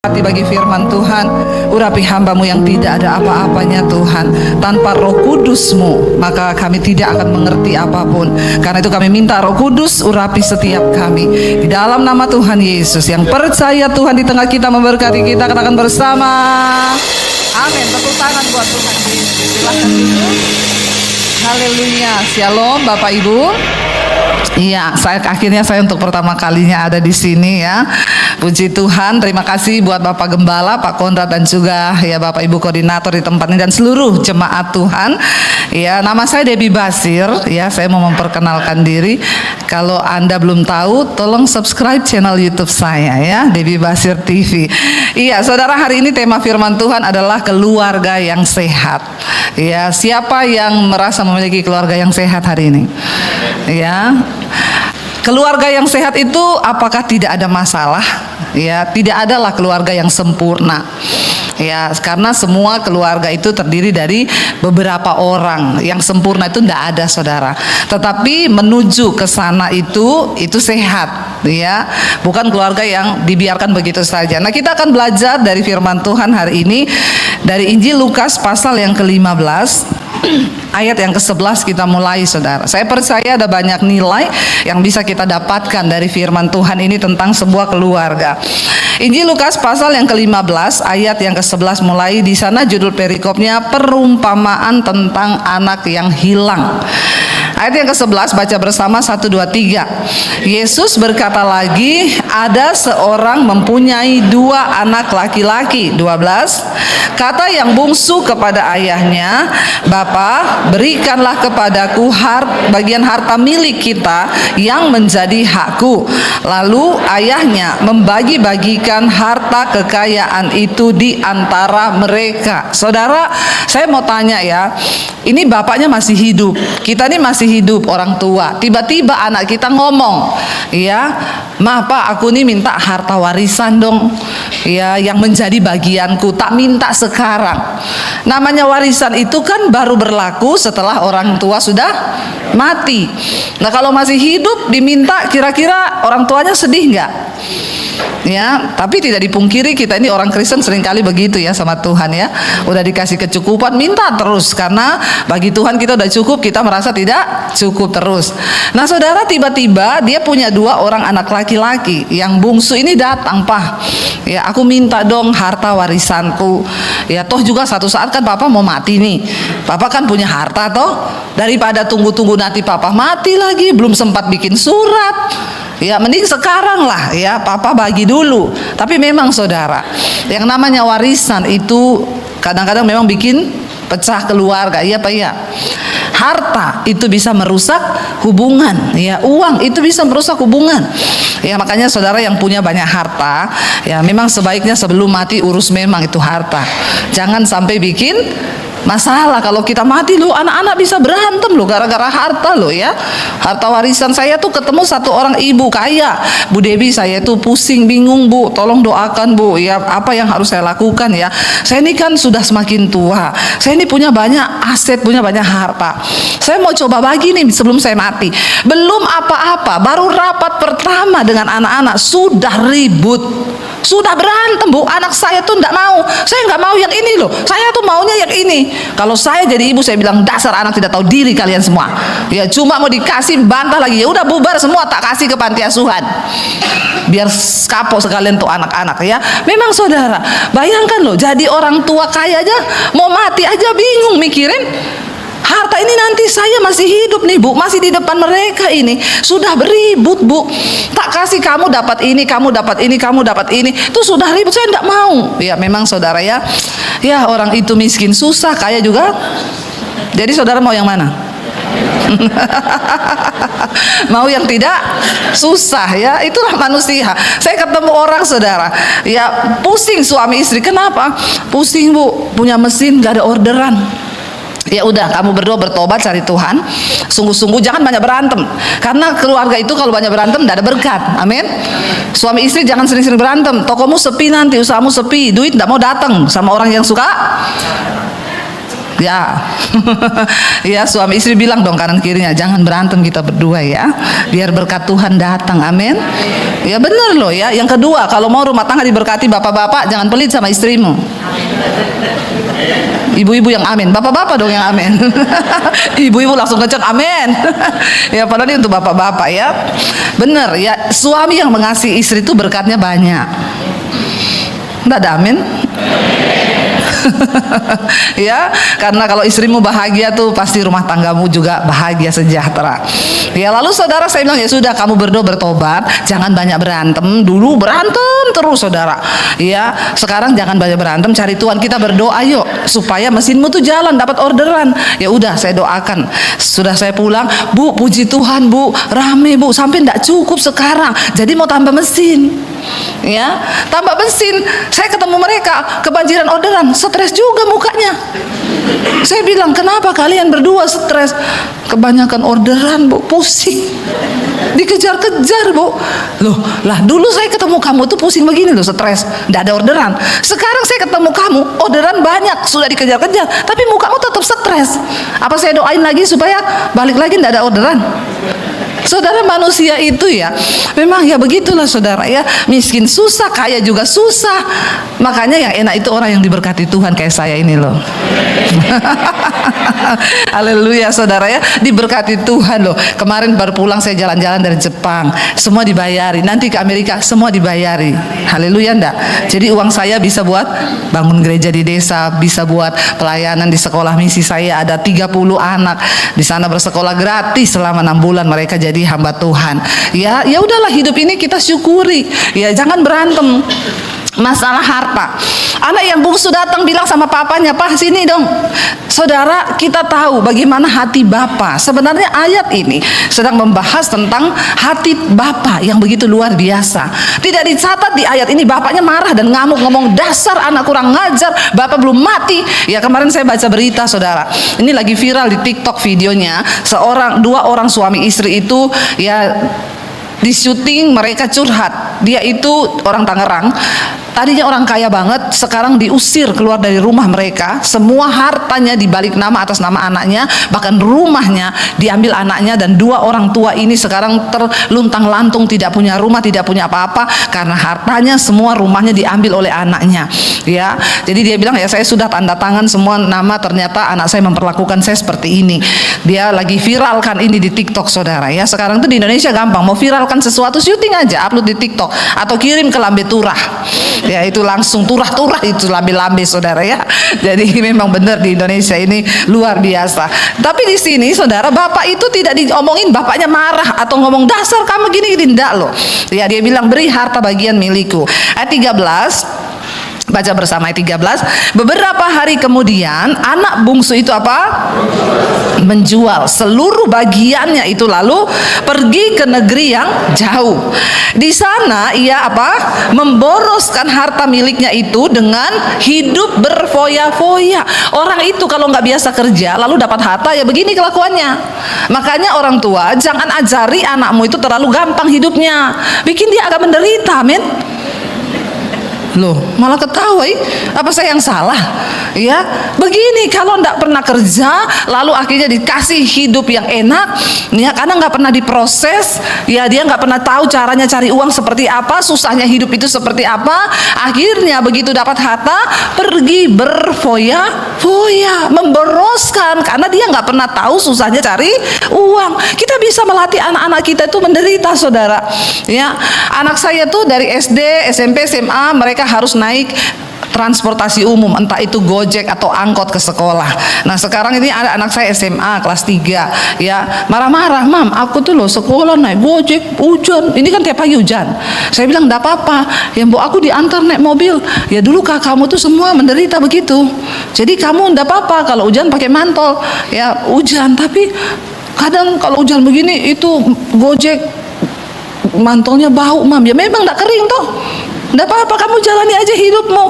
Bagi firman Tuhan, urapi hamba-Mu yang tidak ada apa-apanya Tuhan. Tanpa Roh Kudus-Mu maka kami tidak akan mengerti apapun. Karena itu kami minta Roh Kudus urapi setiap kami. Di dalam nama Tuhan Yesus, yang percaya Tuhan di tengah kita memberkati kita, katakan bersama amin. Tepuk tangan buat Tuhan Yesus. Silakan duduk. Haleluya. Shalom Bapak Ibu. Iya, akhirnya saya untuk pertama kalinya ada di sini ya. Puji Tuhan, terima kasih buat Bapak Gembala, Pak Konrad, dan juga ya Bapak Ibu koordinator di tempat ini dan seluruh jemaat Tuhan. Ya, nama saya Debbie Basir. Ya, saya mau memperkenalkan diri. Kalau Anda belum tahu, tolong subscribe channel YouTube saya ya, Debbie Basir TV. Iya, saudara, hari ini tema firman Tuhan adalah keluarga yang sehat. Ya, siapa yang merasa memiliki keluarga yang sehat hari ini? Ya, keluarga yang sehat itu apakah tidak ada masalah? Ya, tidak adalah keluarga yang sempurna. Ya, karena semua keluarga itu terdiri dari beberapa orang. Yang sempurna itu tidak ada, saudara. Tetapi menuju ke sana itu sehat, ya. Bukan keluarga yang dibiarkan begitu saja. Nah, kita akan belajar dari firman Tuhan hari ini dari Injil Lukas pasal yang ke-15. Ayat yang ke-11 kita mulai, saudara. Saya percaya ada banyak nilai yang bisa kita dapatkan dari firman Tuhan ini tentang sebuah keluarga. Injil Lukas pasal yang ke-15 ayat yang ke-11 mulai. Di sana judul perikopnya perumpamaan tentang anak yang hilang. Ayat yang ke-11 baca bersama 1, 2, 3. Yesus berkata lagi, ada seorang mempunyai 2 anak laki-laki. 12. Kata yang bungsu kepada ayahnya, Bapa, berikanlah kepadaku bagian harta milik kita yang menjadi hakku. Lalu ayahnya membagi-bagikan harta kekayaan itu di antara mereka. Saudara, saya mau tanya ya, ini bapaknya masih hidup, kita ini masih hidup, orang tua. Tiba-tiba anak kita ngomong, ya, "Ma, Pak, aku nih minta harta warisan dong, ya, yang menjadi bagianku, tak minta sekarang." Namanya warisan itu kan baru berlaku setelah orang tua sudah mati. Nah, kalau masih hidup diminta, kira-kira orang tuanya sedih nggak? Ya, tapi tidak dipungkiri kita ini orang Kristen seringkali begitu ya sama Tuhan ya. Udah dikasih kecukupan minta terus, karena bagi Tuhan kita udah cukup, kita merasa tidak cukup terus. Nah, saudara, tiba-tiba dia punya 2 orang anak laki-laki. Yang bungsu ini datang, "Pak, ya, aku minta dong harta warisanku. Ya, toh juga satu saat kan Papa mau mati nih. Papa kan punya harta toh. Daripada tunggu-tunggu nanti Papa mati lagi, belum sempat bikin surat. Ya, mending sekarang lah ya, Papa bagi dulu." Tapi memang saudara, yang namanya warisan itu kadang-kadang memang bikin pecah keluarga. Iya Pak ya. Harta itu bisa merusak hubungan, ya. Uang itu bisa merusak hubungan. Ya, makanya saudara yang punya banyak harta, ya memang sebaiknya sebelum mati urus memang itu harta. Jangan sampai bikin masalah. Kalau kita mati loh, anak-anak bisa berantem loh gara-gara harta loh ya. Harta warisan saya tuh ketemu satu orang ibu kaya, "Bu Debbie, saya tuh pusing, bingung Bu, tolong doakan Bu, ya apa yang harus saya lakukan ya. Saya ini kan sudah semakin tua, saya ini punya banyak aset, punya banyak harta. Saya mau coba bagi nih sebelum saya mati." Belum apa-apa, baru rapat pertama dengan anak-anak sudah ribut, sudah berantem Bu. Anak saya tuh enggak mau, saya enggak mau yang ini loh, saya tuh maunya yang ini. Kalau saya jadi ibu, saya bilang, "Dasar anak tidak tahu diri kalian semua. Ya cuma mau dikasih bantah lagi. Ya udah bubar semua, tak kasih ke panti asuhan. Biar kapok sekalian tuh anak-anak ya." Memang saudara, bayangkan loh, jadi orang tua kaya aja mau mati aja bingung mikirin harta ini nanti saya masih hidup nih Bu, masih di depan mereka ini sudah beribut Bu, tak kasih kamu dapat ini, kamu dapat ini, kamu dapat ini, itu sudah ribut, saya enggak mau. Ya memang saudara ya, ya orang itu miskin susah, kaya juga. Jadi saudara mau yang mana? Mau yang tidak susah ya, itulah manusia. Saya ketemu orang saudara, ya pusing suami istri. Kenapa? Pusing Bu, punya mesin gak ada orderan. Ya udah, kamu berdoa, bertobat, cari Tuhan, sungguh-sungguh, jangan banyak berantem. Karena keluarga itu kalau banyak berantem tidak ada berkat. Amin. Suami istri jangan sering-sering berantem. Tokomu sepi nanti, usahamu sepi, duit tidak mau datang sama orang yang suka Ya. Ya, suami istri bilang dong kanan kirinya, jangan berantem kita berdua ya, biar berkat Tuhan datang. Amin. Ya benar loh ya. Yang kedua, kalau mau rumah tangga diberkati, bapak-bapak jangan pelit sama istrimu. Ibu-ibu yang amin, bapak-bapak dong yang amin. Ibu-ibu langsung kenceng amin. Ya padahal ini untuk bapak-bapak ya. Benar ya, suami yang mengasihi istri itu berkatnya banyak. Enggak ada amin? Ya, karena kalau istrimu bahagia tuh pasti rumah tanggamu juga bahagia sejahtera. Ya, lalu saudara saya bilang ya sudah, kamu berdoa bertobat, jangan banyak berantem. Dulu berantem terus saudara. Ya, sekarang jangan banyak berantem, cari Tuhan, kita berdoa yuk supaya mesinmu tuh jalan, dapat orderan. Ya udah, saya doakan. Sudah saya pulang, Bu, puji Tuhan Bu, rame Bu, sampai enggak cukup sekarang. Jadi mau tambah mesin. Ya, tambah mesin. Saya ketemu mereka kebanjiran orderan, stres juga mukanya. Saya bilang, kenapa kalian berdua stres? Kebanyakan orderan Bu, pusing, dikejar-kejar Bu. Loh lah, dulu saya ketemu kamu tuh pusing begini loh, stres, nggak ada orderan. Sekarang saya ketemu kamu, orderan banyak, sudah dikejar-kejar, tapi mukamu tetap stres. Apa saya doain lagi supaya balik lagi nggak ada orderan? Saudara, manusia itu ya memang ya begitulah saudara ya, miskin susah, kaya juga susah. Makanya yang enak itu orang yang diberkati Tuhan kayak saya ini loh. Haleluya saudara ya, diberkati Tuhan loh. Kemarin baru pulang saya jalan-jalan dari Jepang, semua dibayari. Nanti ke Amerika semua dibayari. Haleluya enggak? Jadi uang saya bisa buat bangun gereja di desa, bisa buat pelayanan di sekolah misi saya, ada 30 anak di sana bersekolah gratis selama 6 bulan mereka jadi hamba Tuhan. Ya, ya udahlah, hidup ini kita syukuri. Ya, jangan berantem masalah harta. Anak yang bungsu datang bilang sama papanya, "Pak, sini dong." Saudara, kita tahu bagaimana hati Bapa. Sebenarnya ayat ini sedang membahas tentang hati Bapa yang begitu luar biasa. Tidak dicatat di ayat ini bapaknya marah dan ngamuk, ngomong, "Dasar anak kurang ngajar, Bapak belum mati." Ya, kemarin saya baca berita saudara. Ini lagi viral di TikTok videonya. Dua orang suami istri itu ya di syuting mereka curhat. Dia itu orang Tangerang, tadinya orang kaya banget, sekarang diusir keluar dari rumah mereka. Semua hartanya dibalik nama atas nama anaknya, bahkan rumahnya diambil anaknya, dan dua orang tua ini sekarang terluntang-lantung, tidak punya rumah, tidak punya apa-apa karena hartanya semua, rumahnya diambil oleh anaknya. Ya, jadi dia bilang, ya saya sudah tanda tangan semua nama, ternyata anak saya memperlakukan saya seperti ini. Dia lagi viralkan ini di TikTok saudara ya. Sekarang tuh di Indonesia gampang, mau viralkan sesuatu syuting aja, upload di TikTok atau kirim ke lambe turah. Ya, itu langsung turah-turah itu lambe-lambe saudara ya. Jadi memang benar di Indonesia ini luar biasa. Tapi di sini saudara, bapak itu tidak diomongin bapaknya marah atau ngomong, "Dasar kamu gini-gini," enggak loh. Ya, dia bilang, "Beri harta bagian milikku." Ayat 13, baca bersama ayat 13. Beberapa hari kemudian anak bungsu itu apa? Menjual seluruh bagiannya itu, lalu pergi ke negeri yang jauh. Di sana ia apa? Memboroskan harta miliknya itu dengan hidup berfoya-foya. Orang itu kalau nggak biasa kerja lalu dapat harta, ya begini kelakuannya. Makanya orang tua jangan ajari anakmu itu terlalu gampang hidupnya, bikin dia agak menderita, amin. Loh, malah ketawa, apa saya yang salah? Ya, begini, kalau nggak pernah kerja, lalu akhirnya dikasih hidup yang enak, ya karena nggak pernah diproses, ya dia nggak pernah tahu caranya cari uang seperti apa, susahnya hidup itu seperti apa. Akhirnya begitu dapat harta, pergi berfoya-foya, memboroskan, karena dia nggak pernah tahu susahnya cari uang. Kita bisa melatih anak-anak kita itu menderita, saudara. Ya, anak saya tuh dari SD, SMP, SMA mereka harus naik transportasi umum, entah itu Gojek atau angkot ke sekolah. Nah sekarang ini ada anak saya SMA kelas 3 ya, marah-marah, "Mam, aku tuh loh sekolah naik Gojek, hujan, ini kan tiap pagi hujan." Saya bilang, "Enggak apa-apa, ya Bu, aku diantar naik mobil. Ya dulu kakakmu tuh semua menderita begitu, jadi kamu enggak apa-apa kalau hujan pakai mantol, ya hujan, tapi kadang kalau hujan begini itu Gojek mantolnya bau, Mam." Ya memang enggak kering toh, nggak apa-apa, kamu jalani aja hidupmu.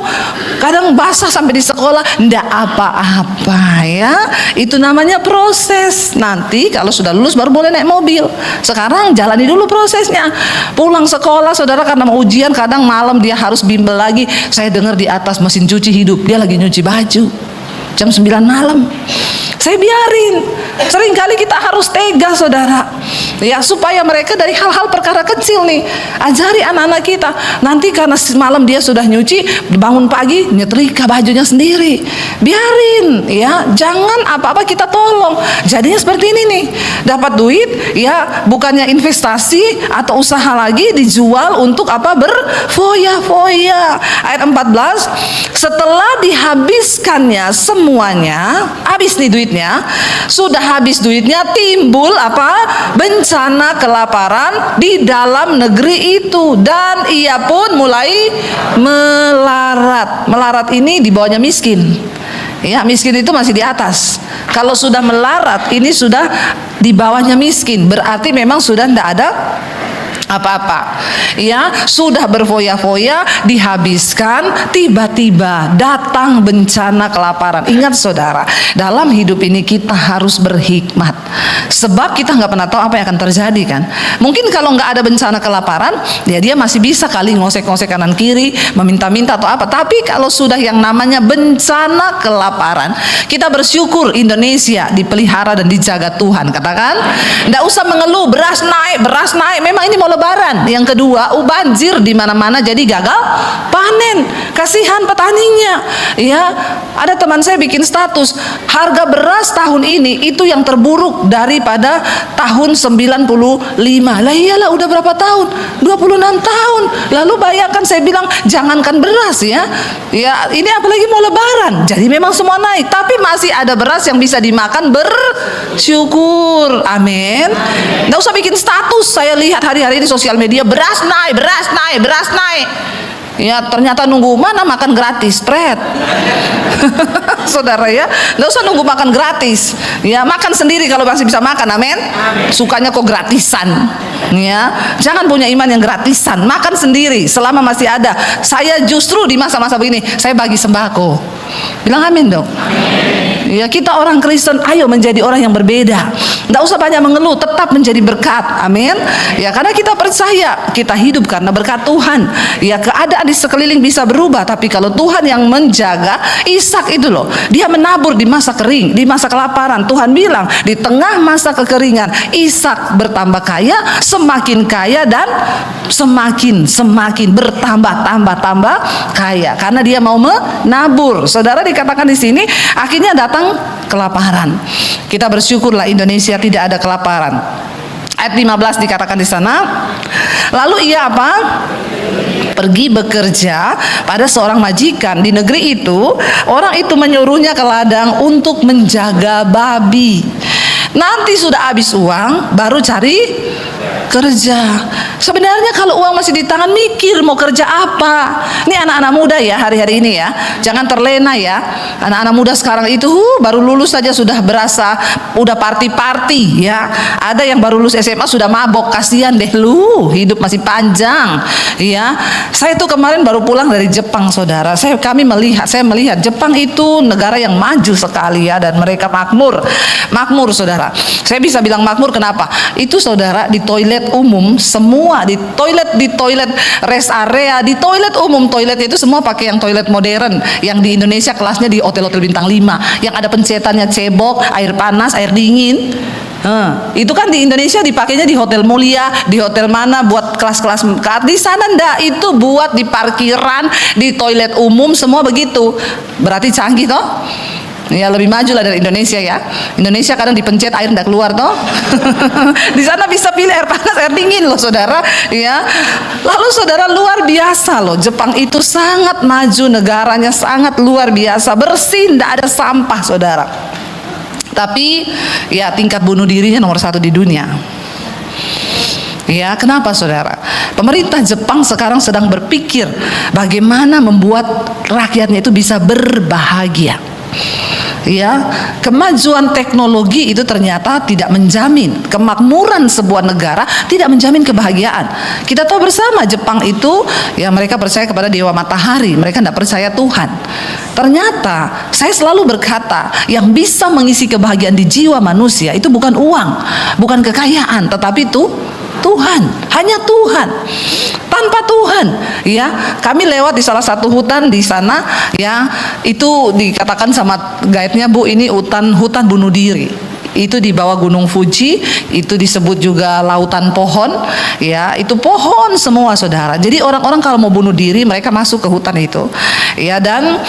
Kadang basah sampai di sekolah, nggak apa-apa ya. Itu namanya proses. Nanti kalau sudah lulus baru boleh naik mobil. Sekarang jalani dulu prosesnya. Pulang sekolah saudara, karena mau ujian kadang malam dia harus bimbel lagi. Saya dengar di atas mesin cuci hidup, dia lagi nyuci baju. jam 9 malam. Saya biarin. Seringkali kita harus tega, saudara. Ya, supaya mereka dari hal-hal perkara kecil nih. Ajari anak-anak kita. Nanti karena malam dia sudah nyuci, bangun pagi nyetrika bajunya sendiri. Biarin, ya. Jangan apa-apa kita tolong. Jadinya seperti ini nih. Dapat duit, ya, bukannya investasi atau usaha lagi, dijual untuk apa? Berfoya-foya. Ayat 14, setelah dihabiskannya semuanya, habis nih duitnya. Sudah habis duitnya, timbul apa? Bencana kelaparan di dalam negeri itu, dan ia pun mulai melarat. Melarat ini di bawahnya miskin. Ya, miskin itu masih di atas. Kalau sudah melarat, ini sudah di bawahnya miskin. Berarti memang sudah tidak ada apa-apa, ya, sudah berfoya-foya, dihabiskan, tiba-tiba datang bencana kelaparan. Ingat saudara, dalam hidup ini kita harus berhikmat, sebab kita nggak pernah tahu apa yang akan terjadi kan. Mungkin kalau nggak ada bencana kelaparan, ya dia masih bisa kali ngosek-ngosek kanan kiri, meminta-minta atau apa. Tapi kalau sudah yang namanya bencana kelaparan, kita bersyukur Indonesia dipelihara dan dijaga Tuhan. Katakan, nggak usah mengeluh beras naik, memang ini mau lebaran. Yang kedua, banjir di mana-mana, jadi gagal panen. Kasihan petaninya. Ya, ada teman saya bikin status, harga beras tahun ini itu yang terburuk daripada tahun 95. Lah iyalah, udah berapa tahun? 26 tahun. Lalu bayangkan, saya bilang jangankan beras ya. Ya, ini apalagi mau lebaran. Jadi memang semua naik, tapi masih ada beras yang bisa dimakan, bersyukur. Amin. Nggak usah bikin status. Saya lihat hari-hari ini sosial media, beras naik. Ya, ternyata nunggu mana makan gratis, pret. Saudara ya, nggak usah nunggu makan gratis. Ya, makan sendiri kalau masih bisa makan, amin. Sukanya kok gratisan. Ya, jangan punya iman yang gratisan. Makan sendiri selama masih ada. Saya justru di masa-masa begini, saya bagi sembako. Bilang amin dong. Ya, kita orang Kristen, ayo menjadi orang yang berbeda. Nggak usah banyak mengeluh, tetap menjadi berkat. Amin. Ya, karena kita percaya kita hidup karena berkat Tuhan. Ya, keadaan di sekeliling bisa berubah, tapi kalau Tuhan yang menjaga, Ishak itu loh, dia menabur di masa kering, di masa kelaparan. Tuhan bilang, di tengah masa kekeringan, Ishak bertambah kaya, semakin kaya, dan semakin bertambah kaya, karena dia mau menabur. Saudara, dikatakan di sini, akhirnya datang kelaparan. Kita bersyukurlah Indonesia tidak ada kelaparan. Ayat 15 dikatakan di sana, lalu ia apa? Pergi bekerja pada seorang majikan di negeri itu. Orang itu menyuruhnya ke ladang untuk menjaga babi. Nanti sudah habis uang, baru cari kerja. Sebenarnya kalau uang masih di tangan, mikir mau kerja apa. Ini anak-anak muda ya, hari-hari ini ya, jangan terlena ya. Anak-anak muda sekarang itu baru lulus saja sudah berasa udah party-party ya. Ada yang baru lulus SMA sudah mabok. Kasihan deh lu, hidup masih panjang ya. Saya tuh kemarin baru pulang dari Jepang, saudara. Saya melihat Jepang itu negara yang maju sekali ya, dan mereka makmur saudara. Saya bisa bilang makmur kenapa? Itu saudara, di toilet umum semua, di toilet rest area, di toilet umum, toilet itu semua pakai yang toilet modern, yang di Indonesia kelasnya di hotel-hotel bintang 5, yang ada pencetannya cebok, air panas, air dingin. Itu kan di Indonesia dipakainya di hotel mulia, di hotel mana buat kelas-kelas. Di sana ndak, itu buat di parkiran, di toilet umum semua begitu. Berarti canggih toh? Ya, lebih maju lah dari Indonesia ya. Indonesia kadang dipencet air ndak keluar toh. Di sana bisa pilih air panas, air dingin loh saudara ya. Lalu saudara, luar biasa loh, Jepang itu sangat maju, negaranya sangat luar biasa, bersih, ndak ada sampah saudara. Tapi ya, tingkat bunuh dirinya nomor 1 di dunia. Ya, kenapa saudara? Pemerintah Jepang sekarang sedang berpikir bagaimana membuat rakyatnya itu bisa berbahagia. Ya, kemajuan teknologi itu ternyata tidak menjamin kemakmuran sebuah negara, tidak menjamin kebahagiaan. Kita tahu bersama Jepang itu ya, mereka percaya kepada dewa matahari, mereka tidak percaya Tuhan. Ternyata saya selalu berkata, yang bisa mengisi kebahagiaan di jiwa manusia itu bukan uang, bukan kekayaan, tetapi itu Tuhan, hanya Tuhan. Tanpa Tuhan, ya. Kami lewat di salah satu hutan di sana, ya. Itu dikatakan sama guide-nya, Bu, ini hutan bunuh diri. Itu di bawah Gunung Fuji, itu disebut juga lautan pohon, ya. Itu pohon semua, saudara. Jadi orang-orang kalau mau bunuh diri, mereka masuk ke hutan itu, ya. Dan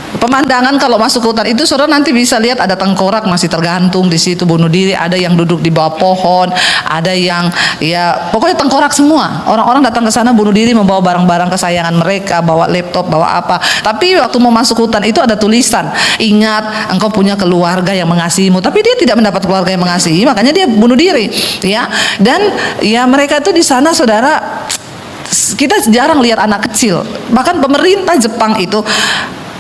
pemandangan kalau masuk ke hutan itu, saudara nanti bisa lihat ada tengkorak masih tergantung di situ bunuh diri, ada yang duduk di bawah pohon, ada yang ya pokoknya tengkorak semua. Orang-orang datang ke sana bunuh diri membawa barang-barang kesayangan mereka, bawa laptop, bawa apa. Tapi waktu mau masuk hutan itu ada tulisan, ingat engkau punya keluarga yang mengasihimu. Tapi dia tidak mendapat keluarga yang mengasihi, makanya dia bunuh diri, ya. Dan ya mereka itu di sana, saudara, kita jarang lihat anak kecil. Bahkan pemerintah Jepang itu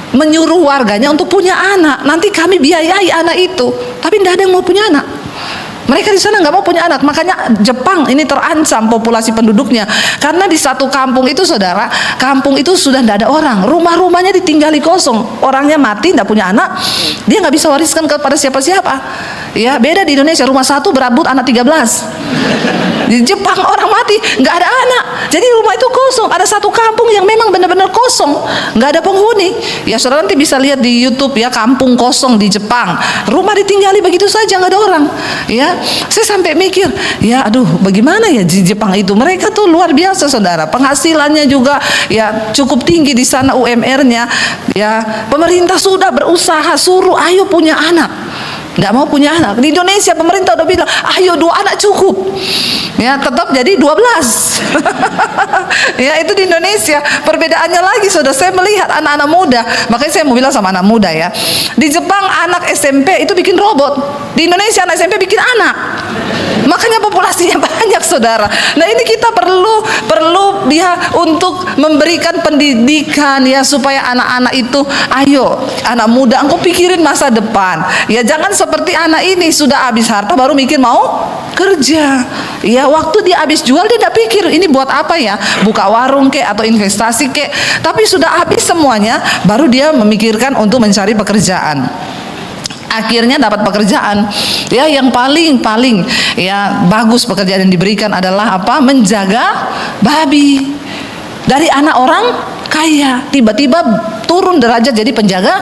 menyuruh warganya untuk punya anak. Nanti kami biayai anak itu, tapi tidak ada yang mau punya anak. Mereka di sana nggak mau punya anak. Makanya Jepang ini terancam populasi penduduknya, karena di satu kampung itu, saudara, kampung itu sudah tidak ada orang, rumah-rumahnya ditinggali kosong, orangnya mati tidak punya anak, dia nggak bisa wariskan kepada siapa-siapa. Ya, beda di Indonesia, rumah satu berebut anak 13. Di Jepang orang mati nggak ada anak, jadi rumah itu kosong. Ada satu kampung yang memang benar-benar kosong, nggak ada penghuni. Ya, saudara nanti bisa lihat di YouTube, ya, kampung kosong di Jepang, rumah ditinggali begitu saja, nggak ada orang. Ya, saya sampai mikir, ya, aduh, bagaimana ya di Jepang itu? Mereka tuh luar biasa, saudara. Penghasilannya juga ya cukup tinggi di sana, UMR-nya. Ya, pemerintah sudah berusaha suruh, ayo punya anak. Nggak mau punya anak. Di Indonesia pemerintah udah bilang, ayo 2 anak cukup. Ya, tetap jadi 12. Ya, itu di Indonesia. Perbedaannya lagi, saudara, saya melihat anak-anak muda. Makanya saya mau bilang sama anak muda, ya. Di Jepang anak SMP itu bikin robot. Di Indonesia anak SMP bikin anak. Makanya populasinya banyak, saudara. Nah, ini kita perlu ya untuk memberikan pendidikan, ya, supaya anak-anak itu, ayo anak muda, engkau pikirin masa depan. Ya, jangan seperti anak ini sudah habis harta baru mikir mau kerja. Ya, waktu dia habis jual dia tidak pikir ini buat apa, ya, buka warung kek atau investasi kek. Tapi sudah habis semuanya baru dia memikirkan untuk mencari pekerjaan. Akhirnya dapat pekerjaan, ya, yang paling ya bagus pekerjaan yang diberikan adalah apa? Menjaga babi. Dari anak orang kaya tiba-tiba turun derajat jadi penjaga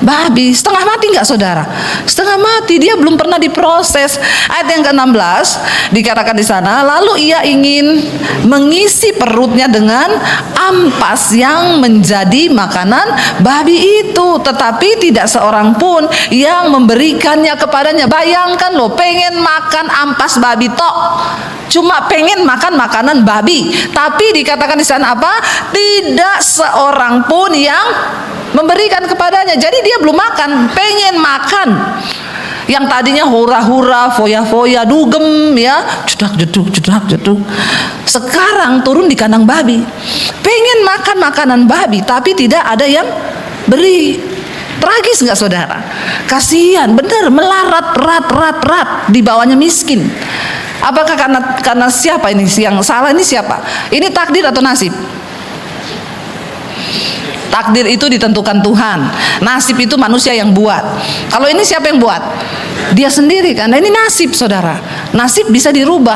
babi. Setengah mati nggak, saudara? Setengah mati, dia belum pernah diproses. Ayat yang ke-16 dikatakan di sana, lalu ia ingin mengisi perutnya dengan ampas yang menjadi makanan babi itu, tetapi tidak seorang pun yang memberikannya kepadanya. Bayangkan loh, pengen makan ampas babi tok, cuma pengen makan makanan babi, tapi dikatakan di sana apa? Tidak seorang pun yang memberikan kepadanya. Jadi dia belum makan, pengen makan. Yang tadinya hura-hura, foya-foya, dugem, ya, jeduk. Sekarang turun di kandang babi. Pengen makan makanan babi, tapi tidak ada yang beri. Tragis nggak, saudara? Kasihan, bener, melarat, rat, di bawahnya miskin. Apakah karena siapa ini yang salah? Ini siapa? Ini takdir atau nasib? Takdir itu ditentukan Tuhan, nasib itu manusia yang buat. Kalau ini siapa yang buat? Dia sendiri kan. Nah, ini nasib, saudara. Nasib bisa dirubah.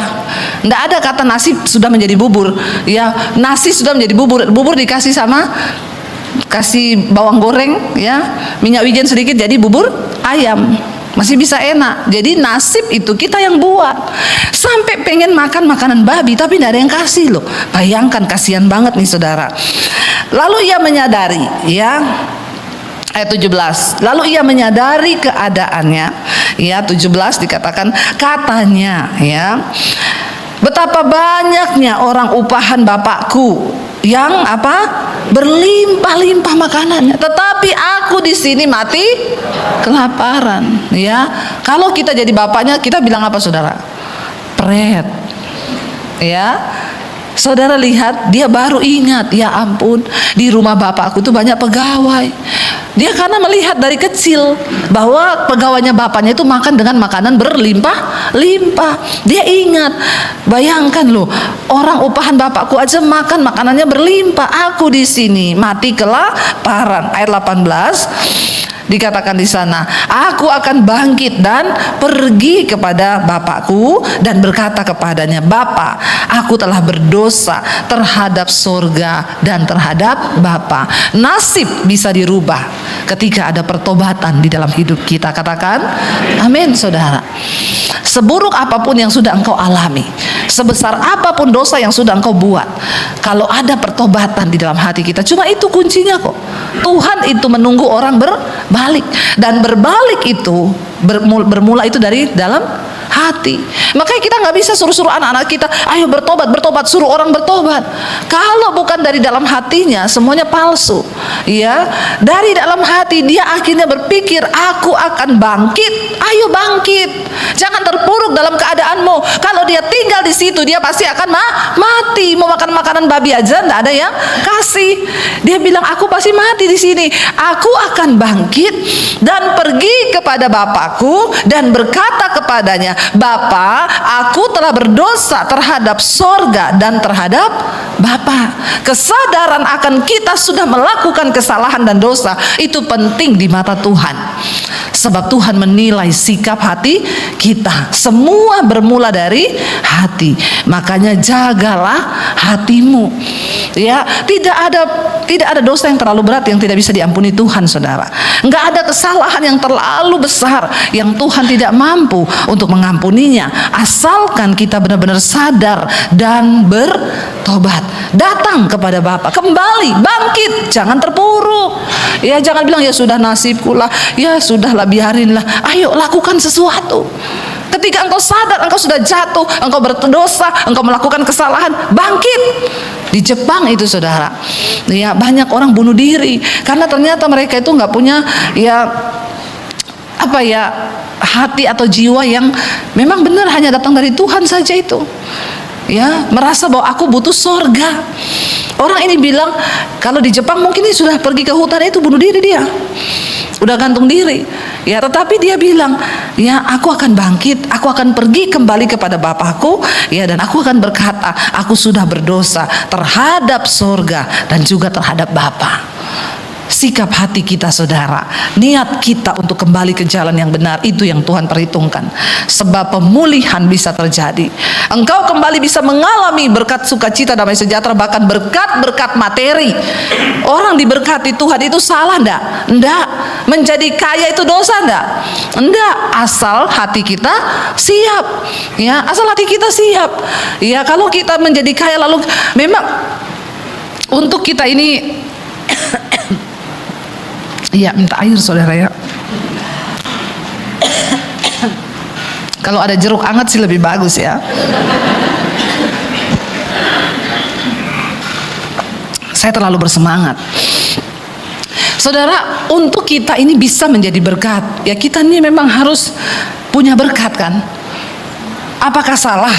Nggak ada kata nasib sudah menjadi bubur. Ya, nasi sudah menjadi bubur. Bubur dikasih kasih bawang goreng, ya, minyak wijen sedikit jadi bubur ayam. Masih bisa enak. Jadi nasib itu kita yang buat. Sampai pengen makan makanan babi tapi tidak ada yang kasih loh. Bayangkan, kasihan banget nih, saudara. Lalu ia menyadari, ya, ayat 17. Lalu ia menyadari keadaannya, ya, 17 dikatakan, katanya, ya, betapa banyaknya orang upahan bapakku yang apa? Berlimpah-limpah makanannya, tetapi aku di sini mati kelaparan. Ya, kalau kita jadi bapaknya, kita bilang apa, saudara? Pret. Ya, saudara lihat, dia baru ingat, ya ampun, di rumah bapakku tuh banyak pegawai. Dia karena melihat dari kecil bahwa pegawainya bapaknya itu makan dengan makanan berlimpah-limpah. Dia ingat, bayangkan loh, orang upahan bapakku aja makan makanannya berlimpah. Aku di sini mati kelaparan. Ayat 18. Dikatakan di sana, aku akan bangkit dan pergi kepada bapakku dan berkata kepadanya, Bapa, aku telah berdosa terhadap surga dan terhadap Bapa. Nasib bisa dirubah ketika ada pertobatan di dalam hidup kita. Katakan amin, saudara. Seburuk apapun yang sudah engkau alami, sebesar apapun dosa yang sudah engkau buat, kalau ada pertobatan di dalam hati kita, cuma itu kuncinya kok. Tuhan itu menunggu orang berbalik, dan berbalik itu bermula itu dari dalam hati. Makanya kita nggak bisa suruh-suruh anak-anak kita, ayo bertobat, bertobat, suruh orang bertobat. Kalau bukan dari dalam hatinya, semuanya palsu. Ya, dari dalam hati dia akhirnya berpikir, aku akan bangkit. Ayo bangkit, jangan terpuruk dalam keadaanmu. Kalau dia tinggal di situ, dia pasti akan mati. Mau makan makanan babi aja nggak ada yang kasih. Dia bilang, aku pasti mati di sini. Aku akan bangkit dan pergi kepada Bapakku dan berkata kepadanya, Bapa, aku telah berdosa terhadap sorga dan terhadap Bapa. Kesadaran akan kita sudah melakukan kesalahan dan dosa itu penting di mata Tuhan, sebab Tuhan menilai sikap hati kita. Semua bermula dari hati. Makanya jagalah hatimu. Ya, tidak ada dosa yang terlalu berat yang tidak bisa diampuni Tuhan, saudara. Enggak ada kesalahan yang terlalu besar yang Tuhan tidak mampu untuk mengampuninya, asalkan kita benar-benar sadar dan bertobat. Datang kepada Bapa, kembali, bangkit, jangan terpuruk. Ya, jangan bilang ya sudah nasibku lah, ya sudahlah biarinlah. Ayo lakukan sesuatu. Ketika engkau sadar engkau sudah jatuh, engkau berdosa, engkau melakukan kesalahan, bangkit. Di Jepang itu, saudara, ya banyak orang bunuh diri karena ternyata mereka itu nggak punya hati atau jiwa yang memang benar hanya datang dari Tuhan saja itu. Ya, merasa bahwa aku butuh sorga. Orang ini bilang kalau di Jepang mungkin dia sudah pergi ke hutan itu bunuh diri dia, udah gantung diri. Ya, tetapi dia bilang, ya aku akan bangkit, aku akan pergi kembali kepada Bapakku, ya, dan aku akan berkata, aku sudah berdosa terhadap sorga dan juga terhadap Bapa. Sikap hati kita, saudara, niat kita untuk kembali ke jalan yang benar, itu yang Tuhan perhitungkan. Sebab pemulihan bisa terjadi. Engkau kembali bisa mengalami berkat sukacita, damai sejahtera, bahkan berkat-berkat materi. Orang diberkati Tuhan itu salah enggak? Enggak. Menjadi kaya itu dosa enggak? Enggak, asal hati kita siap. Ya, asal hati kita siap. Ya, kalau kita menjadi kaya lalu memang untuk kita ini iya, minta air saudara ya. Kalau ada jeruk hangat sih lebih bagus ya. Saya terlalu bersemangat. Saudara, untuk kita ini bisa menjadi berkat, ya kita ini memang harus punya berkat kan. Apakah salah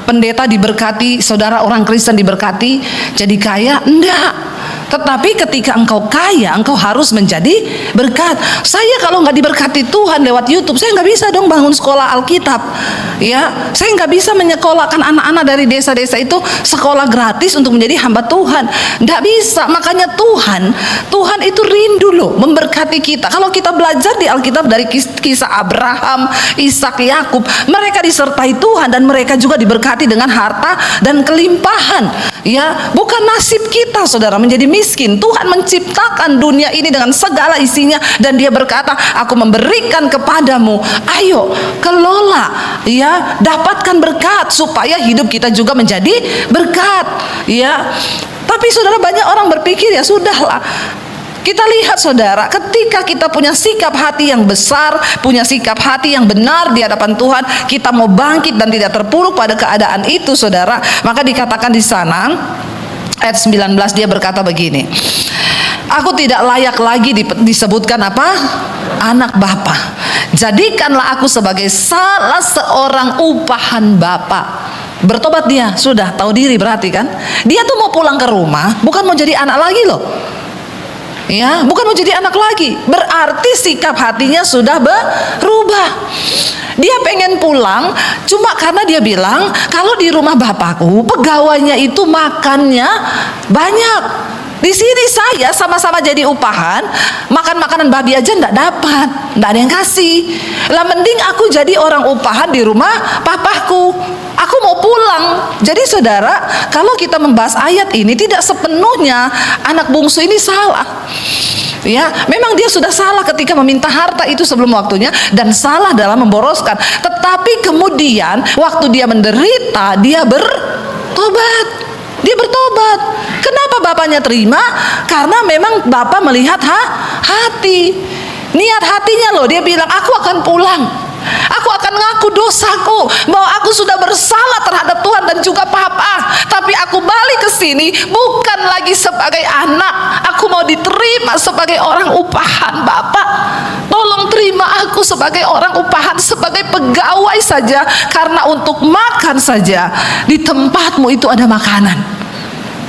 pendeta diberkati, saudara orang Kristen diberkati jadi kaya? Enggak. Tetapi ketika engkau kaya, engkau harus menjadi berkat. Saya kalau nggak diberkati Tuhan lewat YouTube, saya nggak bisa dong bangun sekolah Alkitab. Ya, saya nggak bisa menyekolahkan anak-anak dari desa-desa itu sekolah gratis untuk menjadi hamba Tuhan. Nggak bisa. Makanya Tuhan itu rindu loh memberkati kita. Kalau kita belajar di Alkitab dari kisah Abraham, Ishak, Yakub, mereka disertai Tuhan dan mereka juga diberkati dengan harta dan kelimpahan. Ya, bukan nasib kita, saudara, menjadi miskin. Tuhan menciptakan dunia ini dengan segala isinya dan Dia berkata, aku memberikan kepadamu. Ayo kelola, ya, dapatkan berkat supaya hidup kita juga menjadi berkat. Ya, tapi saudara, banyak orang berpikir ya sudahlah. Kita lihat, saudara, ketika kita punya sikap hati yang besar, punya sikap hati yang benar di hadapan Tuhan, kita mau bangkit dan tidak terpuruk pada keadaan itu, saudara. Maka dikatakan di sana ayat 19, dia berkata begini, aku tidak layak lagi disebutkan apa? Anak Bapa. Jadikanlah aku sebagai salah seorang upahan Bapa. Bertobat dia, sudah tahu diri berarti kan? Dia tuh mau pulang ke rumah, bukan mau jadi anak lagi loh. Ya, bukan mau jadi anak lagi. Berarti sikap hatinya sudah berubah. Dia pengen pulang cuma karena dia bilang, kalau di rumah bapakku pegawainya itu makannya banyak. Di sini saya sama-sama jadi upahan, makan makanan babi aja nggak dapat, nggak ada yang kasih. Lah mending aku jadi orang upahan di rumah papaku. Aku mau pulang. Jadi saudara, kalau kita membahas ayat ini, tidak sepenuhnya anak bungsu ini salah. Ya, memang dia sudah salah ketika meminta harta itu sebelum waktunya dan salah dalam memboroskan. Tetapi kemudian waktu dia menderita, dia bertobat. Dia bertobat. Kenapa bapaknya terima? Karena memang bapak melihat hati. Niat hatinya loh, dia bilang, aku akan pulang. Aku akan ngaku dosaku, bahwa aku sudah bersalah terhadap Tuhan dan juga papa. Tapi aku balik ke sini bukan lagi sebagai anak. Aku mau diterima sebagai orang upahan. Bapak, tolong terima aku sebagai orang upahan, sebagai pegawai saja. Karena untuk makan saja di tempatmu itu ada makanan.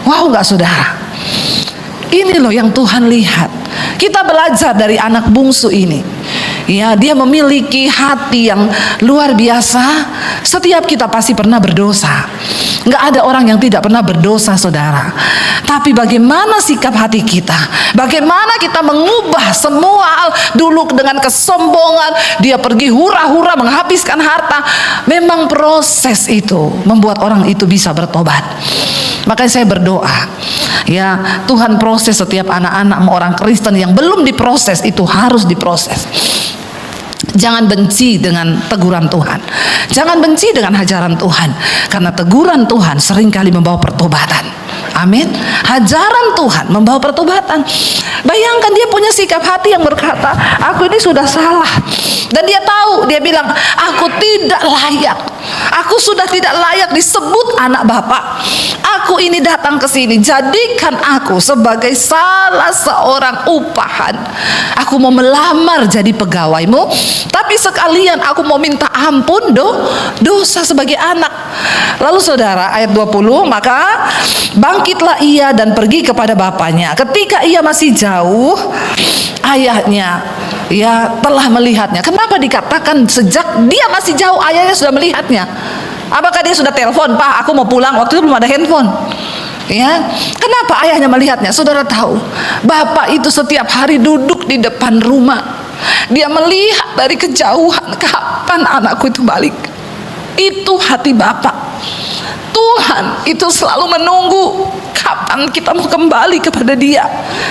Wow, nggak saudara? Ini loh yang Tuhan lihat. Kita belajar dari anak bungsu ini. Ya, dia memiliki hati yang luar biasa. Setiap kita pasti pernah berdosa. Nggak ada orang yang tidak pernah berdosa, saudara. Tapi bagaimana sikap hati kita? Bagaimana kita mengubah semua hal dulu dengan kesombongan? Dia pergi hura-hura menghabiskan harta. Memang proses itu membuat orang itu bisa bertobat. Makanya saya berdoa, ya Tuhan proses setiap anak-anak orang Kristen yang belum diproses, itu harus diproses. Jangan benci dengan teguran Tuhan. Jangan benci dengan ajaran Tuhan. Karena teguran Tuhan seringkali membawa pertobatan. Amin. Hajaran Tuhan membawa pertobatan. Bayangkan dia punya sikap hati yang berkata, aku ini sudah salah. Dan dia tahu, dia bilang, aku tidak layak. Aku sudah tidak layak disebut anak bapak. Aku ini datang ke sini, jadikan aku sebagai salah seorang upahan. Aku mau melamar jadi pegawaimu, tapi sekalian aku mau minta ampun dosa sebagai anak. Lalu saudara, ayat 20, maka bangkitlah ia dan pergi kepada bapaknya. Ketika ia masih jauh, ayahnya ya telah melihatnya. Kenapa dikatakan sejak dia masih jauh ayahnya sudah melihatnya? Apakah dia sudah telepon, Pak, aku mau pulang? Waktu itu belum ada handphone. Ya, kenapa ayahnya melihatnya? Saudara tahu, bapak itu setiap hari duduk di depan rumah. Dia melihat dari kejauhan, kapan anakku itu balik. Itu hati bapak. Tuhan itu selalu menunggu kapan kita mau kembali kepada dia,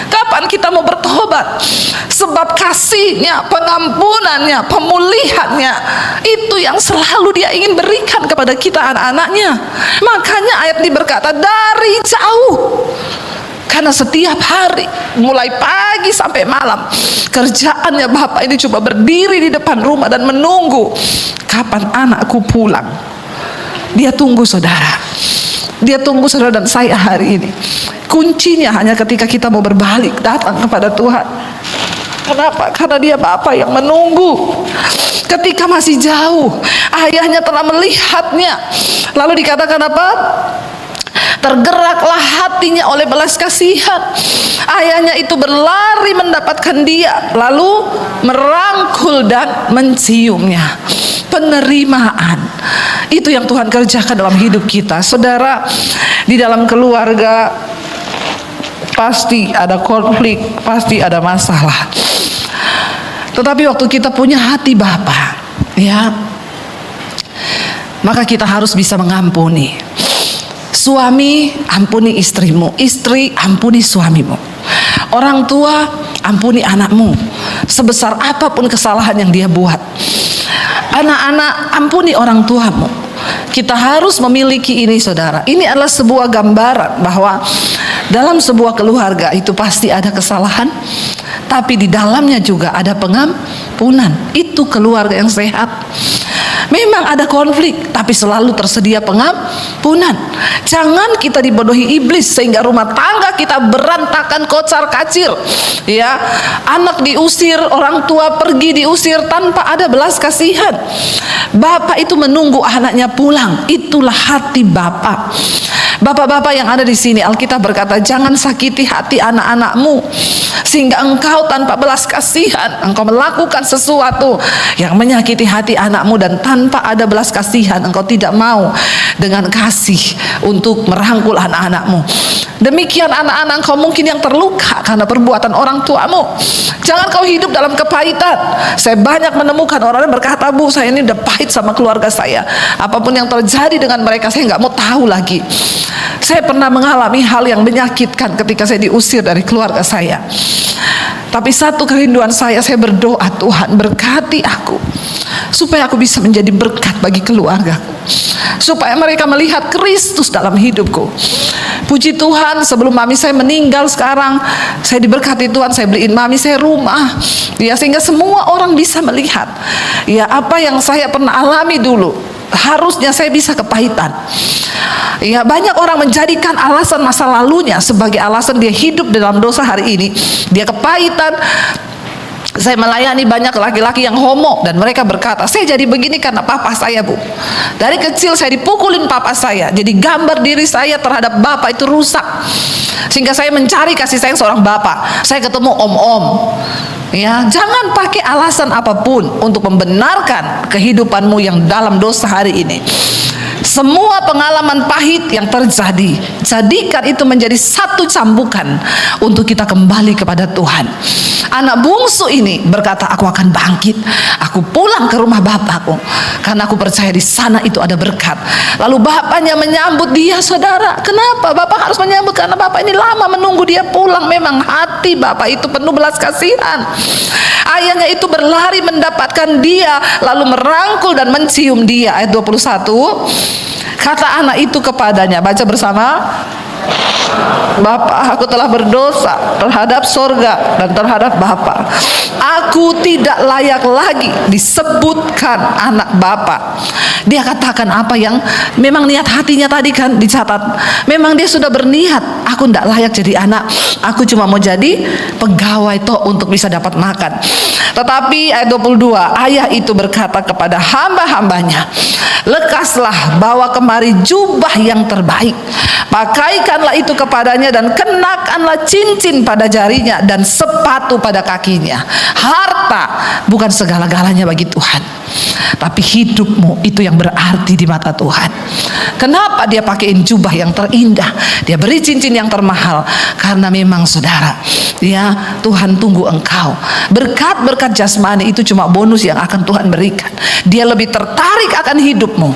kapan kita mau bertobat. Sebab kasihnya, pengampunannya, pemulihannya, itu yang selalu dia ingin berikan kepada kita anak-anaknya. Makanya ayat ini berkata dari jauh. Karena setiap hari, mulai pagi sampai malam, kerjaannya bapak ini coba berdiri di depan rumah dan menunggu kapan anakku pulang. Dia tunggu, saudara. Dia tunggu, saudara, dan saya hari ini. Kuncinya hanya ketika kita mau berbalik datang kepada Tuhan. Kenapa? Karena dia Bapa yang menunggu. Ketika masih jauh, ayahnya telah melihatnya. Lalu dikatakan apa? Tergeraklah hatinya oleh belas kasihan. Ayahnya itu berlari mendapatkan dia, lalu merangkul dan menciumnya. Penerimaan itu yang Tuhan kerjakan dalam hidup kita. Saudara, di dalam keluarga pasti ada konflik, pasti ada masalah. Tetapi waktu kita punya hati Bapa, ya, maka kita harus bisa mengampuni. Suami, ampuni istrimu. Istri, ampuni suamimu. Orang tua, ampuni anakmu. Sebesar apapun kesalahan yang dia buat. Anak-anak, ampuni orang tuamu. Kita harus memiliki ini, saudara. Ini adalah sebuah gambaran bahwa dalam sebuah keluarga itu pasti ada kesalahan, tapi di dalamnya juga ada pengampunan. Itu keluarga yang sehat. Memang ada konflik, tapi selalu tersedia pengampunan. Jangan kita dibodohi iblis sehingga rumah tangga kita berantakan, kocar kacir. Ya, anak diusir, orang tua pergi diusir tanpa ada belas kasihan. Bapak itu menunggu anaknya pulang. Itulah hati Bapak. Bapak-bapak yang ada di sini, Alkitab berkata, jangan sakiti hati anak-anakmu sehingga engkau tanpa belas kasihan engkau melakukan sesuatu yang menyakiti hati anakmu, dan tanpa ada belas kasihan engkau tidak mau dengan kasih untuk merangkul anak-anakmu. Demikian anak-anak engkau mungkin yang terluka karena perbuatan orang tuamu. Jangan kau hidup dalam kepahitan. Saya banyak menemukan orang yang berkata, Bu, saya ini udah pahit sama keluarga saya, apapun yang terjadi dengan mereka saya nggak mau tahu lagi. Saya pernah mengalami hal yang menyakitkan ketika saya diusir dari keluarga saya. Tapi satu kerinduan saya berdoa, Tuhan berkati aku supaya aku bisa menjadi berkat bagi keluargaku, supaya mereka melihat Kristus dalam hidupku. Puji Tuhan, sebelum mami saya meninggal sekarang, saya diberkati Tuhan, saya beliin mami saya rumah, ya, sehingga semua orang bisa melihat, ya, apa yang saya pernah alami dulu. Harusnya saya bisa kepahitan. Ya, banyak orang menjadikan alasan masa lalunya sebagai alasan dia hidup dalam dosa hari ini. Dia kepahitan. Saya melayani banyak laki-laki yang homo, dan mereka berkata, saya jadi begini karena papa saya, Bu. Dari kecil saya dipukulin papa saya, jadi gambar diri saya terhadap bapak itu rusak, sehingga saya mencari kasih sayang seorang bapak. Saya ketemu om-om. Ya, jangan pakai alasan apapun untuk membenarkan kehidupanmu yang dalam dosa hari ini. Semua pengalaman pahit yang terjadi, jadikan itu menjadi satu cambukan untuk kita kembali kepada Tuhan. Anak bungsu ini berkata, aku akan bangkit, aku pulang ke rumah bapakku, karena aku percaya di sana itu ada berkat. Lalu bapaknya menyambut dia, saudara. Kenapa bapak harus menyambut? Karena bapak ini lama menunggu dia pulang. Memang hati bapak itu penuh belas kasihan. Ayahnya itu berlari mendapatkan dia, lalu merangkul dan mencium dia. Ayat 21, kata anak itu kepadanya, baca bersama, Bapa, aku telah berdosa terhadap sorga dan terhadap Bapa. Aku tidak layak lagi disebutkan anak Bapa. Dia katakan apa yang memang niat hatinya tadi kan dicatat. Memang dia sudah berniat, aku tidak layak jadi anak, aku cuma mau jadi pegawai toh untuk bisa dapat makan. Tetapi ayat 22, ayah itu berkata kepada hamba-hambanya, lekaslah, bawa kemari jubah yang terbaik, pakaikanlah itu kepadanya, dan kenakanlah cincin pada jarinya dan sepatu pada kakinya. Harta bukan segala-galanya bagi Tuhan, tapi hidupmu itu yang berarti di mata Tuhan. Kenapa dia pakaiin jubah yang terindah, dia beri cincin yang termahal? Karena memang, saudara, ya, Tuhan tunggu engkau. Berkat-berkat jasmani itu cuma bonus yang akan Tuhan berikan. Dia lebih tertarik akan hidupmu.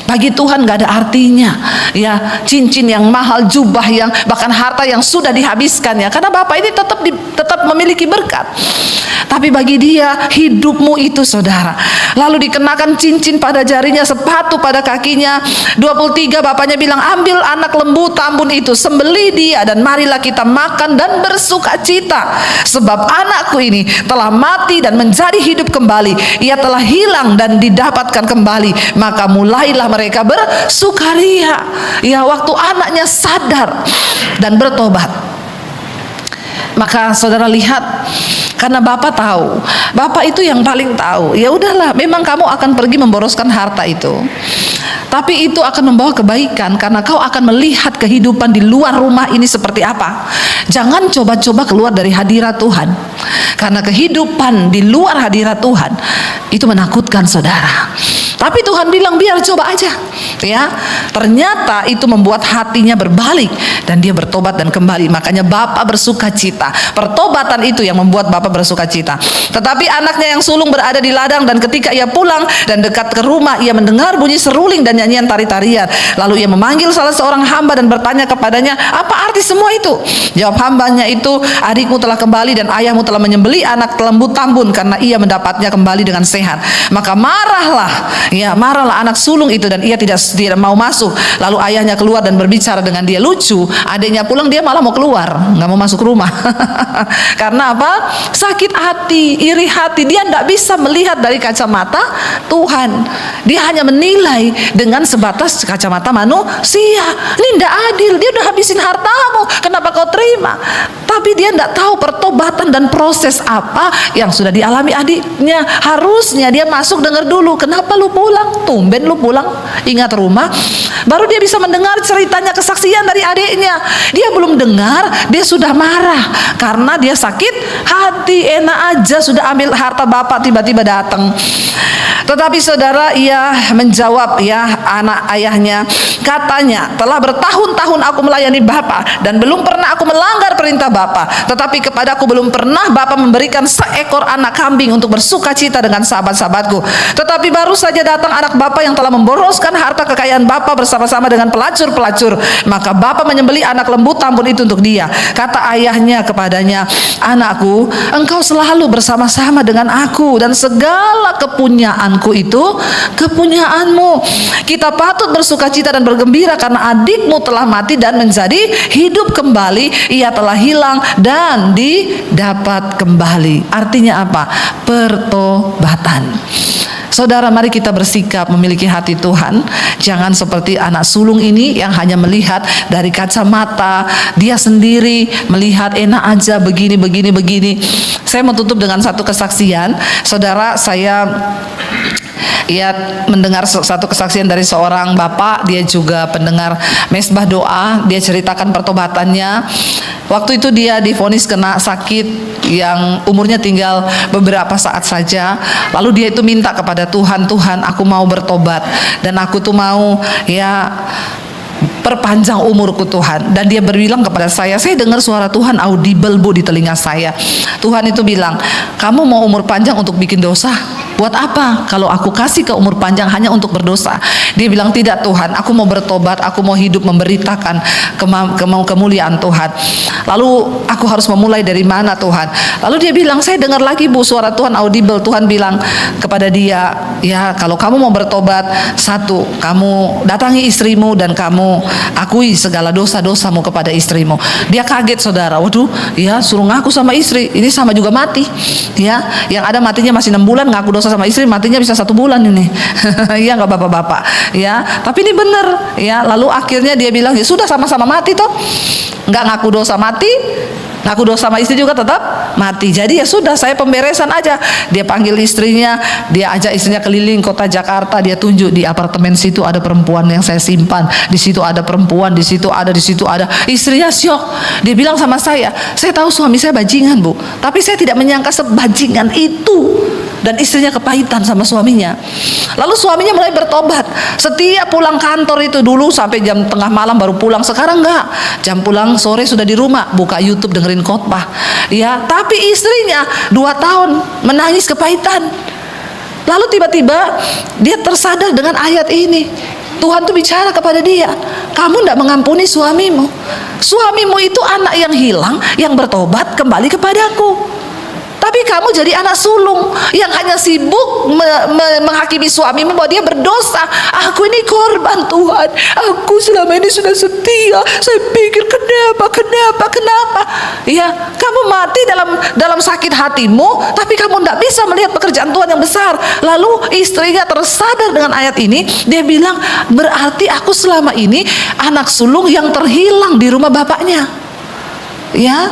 Bagi Tuhan gak ada artinya, ya, cincin yang mahal, jubah yang, bahkan harta yang sudah dihabiskannya, karena Bapak ini tetap memiliki berkat. Tapi bagi dia hidupmu itu, saudara. Lalu dikenakan cincin pada jarinya, sepatu pada kakinya. 23, bapaknya bilang, ambil anak lembu tambun itu, sembelih dia, dan marilah kita makan dan bersuka cita, sebab anakku ini telah mati dan menjadi hidup kembali, ia telah hilang dan didapatkan kembali. Maka mulailah mereka bersukaria. Ya, waktu anaknya sadar dan bertobat. Maka saudara lihat, karena Bapak tahu, Bapak itu yang paling tahu. Ya udahlah, memang kamu akan pergi memboroskan harta itu, tapi itu akan membawa kebaikan, karena kau akan melihat kehidupan di luar rumah ini seperti apa. Jangan coba-coba keluar dari hadirat Tuhan, karena kehidupan di luar hadirat Tuhan itu menakutkan, saudara. Tapi Tuhan bilang biar coba aja, ya. Ternyata itu membuat hatinya berbalik dan dia bertobat dan kembali. Makanya Bapak bersuka cita. Pertobatan itu yang membuat Bapak bersuka cita. Tetapi anaknya yang sulung berada di ladang, dan ketika ia pulang dan dekat ke rumah, ia mendengar bunyi seruling dan nyanyian tari-tarian. Lalu ia memanggil salah seorang hamba dan bertanya kepadanya, apa arti semua itu? Jawab hambanya itu, adikmu telah kembali dan ayahmu telah menyembelih anak lembu tambun, karena ia mendapatnya kembali dengan sehat. Maka marahlah anak sulung itu, dan ia tidak mau masuk. Lalu ayahnya keluar dan berbicara dengan dia. Lucu, adiknya pulang, dia malah mau keluar, nggak mau masuk rumah. Karena apa? Sakit hati, iri hati. Dia tidak bisa melihat dari kacamata Tuhan. Dia hanya menilai dengan sebatas kacamata manusia. Ini tidak adil, dia udah habisin hartamu, kenapa kau terima? Tapi dia tidak tahu pertobatan dan proses apa yang sudah dialami adiknya. Harusnya dia masuk, dengar dulu, kenapa lu pulang? Tumben lu pulang. Ingat rumah, baru dia bisa mendengar ceritanya, kesaksian dari adiknya. Dia belum dengar, dia sudah marah karena dia sakit hati. Enak aja sudah ambil harta bapak, tiba-tiba datang. Tetapi saudara, ia menjawab ya anak ayahnya, katanya, telah bertahun-tahun aku melayani Bapak dan belum pernah aku melanggar perintah Bapak. Tetapi kepadaku belum pernah Bapak memberikan seekor anak kambing untuk bersuka cita dengan sahabat-sahabatku. Tetapi baru saja datang anak Bapak yang telah memboroskan harta kekayaan Bapak bersama-sama dengan pelacur-pelacur. Maka Bapak menyembelih anak lembu tambun itu untuk dia. Kata ayahnya kepadanya, anakku, engkau selalu bersama-sama dengan aku dan segala kepunyaanku itu kepunyaanmu. Kita patut bersuka cita dan bergembira karena adikmu telah mati dan menjadi hidup kembali. Ia telah hilang dan didapat kembali. Artinya apa? Pertobatan. Saudara, mari kita bersikap memiliki hati Tuhan. Jangan seperti anak sulung ini yang hanya melihat dari kacamata dia sendiri, melihat enak aja begini. Saya mau tutup dengan satu kesaksian. Saudara, saya mendengar satu kesaksian dari seorang bapak. Dia juga pendengar mesbah doa. Dia ceritakan pertobatannya. Waktu itu dia divonis kena sakit yang umurnya tinggal beberapa saat saja. Lalu dia itu minta kepada Tuhan, Tuhan, aku mau bertobat dan aku tuh mau perpanjang umurku Tuhan. Dan dia berbilang kepada saya dengar suara Tuhan audible bu di telinga saya. Tuhan itu bilang, kamu mau umur panjang untuk bikin dosa? Buat apa kalau aku kasih ke umur panjang hanya untuk berdosa? Dia bilang, tidak Tuhan, aku mau bertobat, aku mau hidup memberitakan kemuliaan Tuhan. Lalu aku harus memulai dari mana Tuhan? Lalu dia bilang, saya dengar lagi bu suara Tuhan audible. Tuhan bilang kepada dia, ya kalau kamu mau bertobat, satu, kamu datangi istrimu dan kamu akui segala dosa-dosamu kepada istrimu. Dia kaget saudara, waduh ya suruh ngaku sama istri, ini sama juga mati ya. Yang ada matinya masih 6 bulan, ngaku dosa sama istri matinya bisa 1 bulan ini. Ya nggak bapak-bapak ya, tapi ini benar ya. Lalu akhirnya dia bilang, ya sudah sama-sama mati toh, nggak ngaku dosa mati, ngaku dosa sama istri juga tetap mati. Jadi ya sudah, saya pemberesan aja. Dia panggil istrinya, dia ajak istrinya keliling kota Jakarta, dia tunjuk di apartemen situ ada perempuan yang saya simpan, di situ ada perempuan, di situ ada. Istrinya syok. Dia bilang sama saya tahu suami saya bajingan bu, tapi saya tidak menyangka sebajingan itu. Dan istrinya kepahitan sama suaminya. Lalu suaminya mulai bertobat. Setiap pulang kantor itu dulu sampai jam tengah malam baru pulang. Sekarang enggak, jam pulang sore sudah di rumah, buka YouTube dengerin khotbah. Ya, tapi istrinya 2 tahun menangis kepahitan. Lalu tiba-tiba dia tersadar dengan ayat ini. Tuhan tuh bicara kepada dia, kamu tidak mengampuni suamimu. Suamimu itu anak yang hilang, yang bertobat kembali kepadaku. Tapi kamu jadi anak sulung yang hanya sibuk menghakimi suamimu bahwa dia berdosa. Aku ini korban Tuhan, aku selama ini sudah setia. Saya pikir kenapa? Ya, kamu mati dalam sakit hatimu, tapi kamu tidak bisa melihat pekerjaan Tuhan yang besar. Lalu istrinya tersadar dengan ayat ini. Dia bilang, berarti aku selama ini anak sulung yang terhilang di rumah bapaknya. Ya,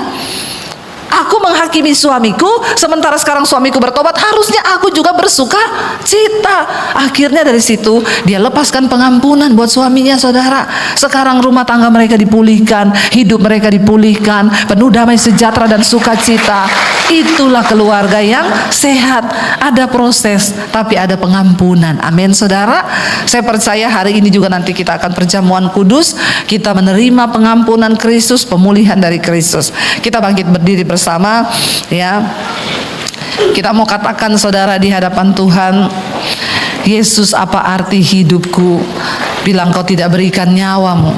aku menghakimi suamiku, sementara sekarang suamiku bertobat, harusnya aku juga bersuka cita. Akhirnya dari situ dia lepaskan pengampunan buat suaminya saudara. Sekarang rumah tangga mereka dipulihkan, hidup mereka dipulihkan, penuh damai sejahtera dan sukacita. Itulah keluarga yang sehat. Ada proses, tapi ada pengampunan. Amin saudara. Saya percaya hari ini juga nanti kita akan perjamuan kudus. Kita menerima pengampunan Kristus, pemulihan dari Kristus. Kita bangkit berdiri bersama ya. Kita mau katakan saudara di hadapan Tuhan, Yesus, apa arti hidupku bila Engkau tidak berikan nyawamu?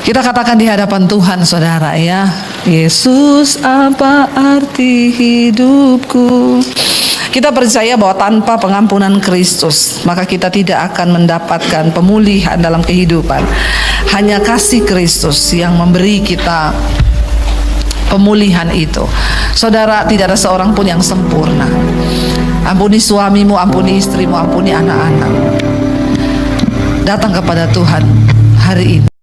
Kita katakan di hadapan Tuhan saudara ya, Yesus, apa arti hidupku? Kita percaya bahwa tanpa pengampunan Kristus, maka kita tidak akan mendapatkan pemulihan dalam kehidupan. Hanya kasih Kristus yang memberi kita pemulihan itu. Saudara, tidak ada seorang pun yang sempurna. Ampuni suamimu, ampuni istrimu, ampuni anak-anak. Datang kepada Tuhan hari ini.